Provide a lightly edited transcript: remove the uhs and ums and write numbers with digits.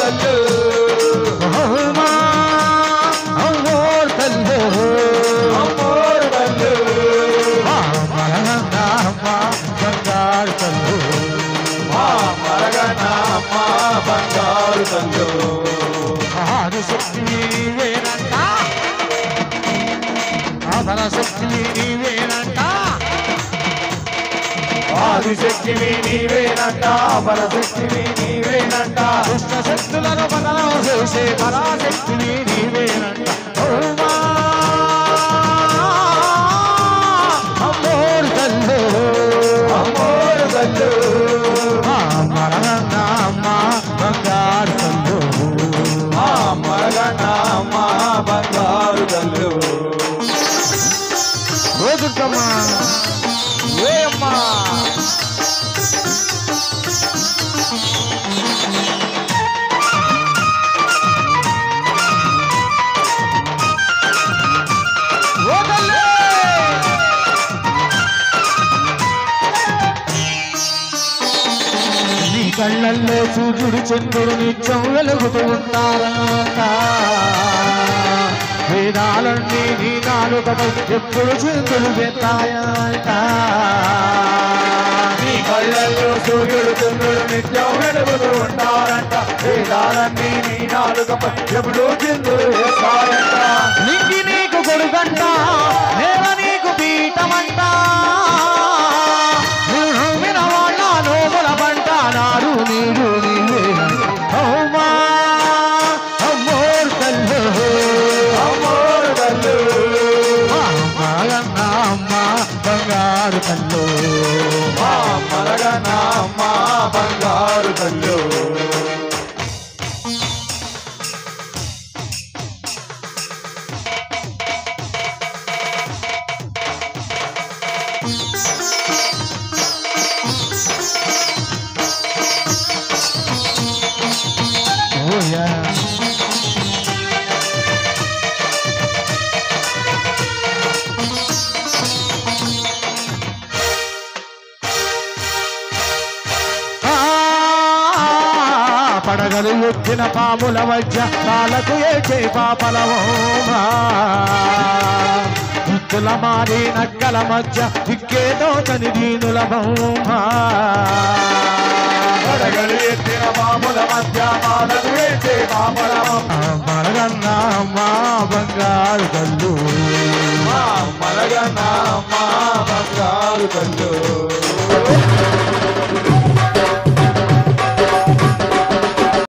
తల్లు అమ్మోరు తల్లు అమ్మోరు తల్లు బంగారు తల్లు మరగనమ్మ బంగారు తల్లు ఆదిశక్తి నీవేనంట ఆదిశక్తి నీవేనంట ఆదిశక్తివి నీవేనంట పరశక్తివి నీవేనంట దుష్ట శక్తులను బలం చేసే పరాశక్తిని నీవేనంట అమ్మోరు తల్లు అమ్మోరు తల్లు మరగన్నమ్మ బంగారు తల్లు మరగనమ్మ బంగారు తల్లు రోజుకమ్మా ఏమ్మా నీ కళ్ళల్లో సూర్యుడు చంద్రుడు నిత్యం వెలుగుతూ ఉంటారంట వేదాలన్నీ నీ నాలుకపై ఎప్పుడు చింతులు పెడతాయంట నీ కళ్ళల్లో సూర్యుడు చంద్రుడు నిత్యం వెలుగుతూ ఉంటారంట వేదాలన్నీ నీ నాలుకపై ఎప్పుడు చిందులు వేస్తారంట నింగి నీకు కొడుకంట నేల నీకు పీఠమంట నువ్వు నవ్విన వాళ్ళ నోముల పంట నాడు నీడు నీవేనంట అమ్మా అమ్మోరు తల్లు అమ్మోరు తల్లు అమ్మ బంగారు తల్లు మరగనమ్మ బంగారు తల్లు ఓయా పడగలు ఎత్తిన పాముల మధ్య పాలకు ఏచే పాపలవోమా దుత్తుల మారి నక్కల మధ్య దిక్కేదో చని దీనుల బహుమా పడగలు ఎత్తిన పాముల మధ్య మాలకు వేసే పాపలమ్మ మరగన్న మా బంగారు తల్లు మరగనమ్మ బంగారు తల్లు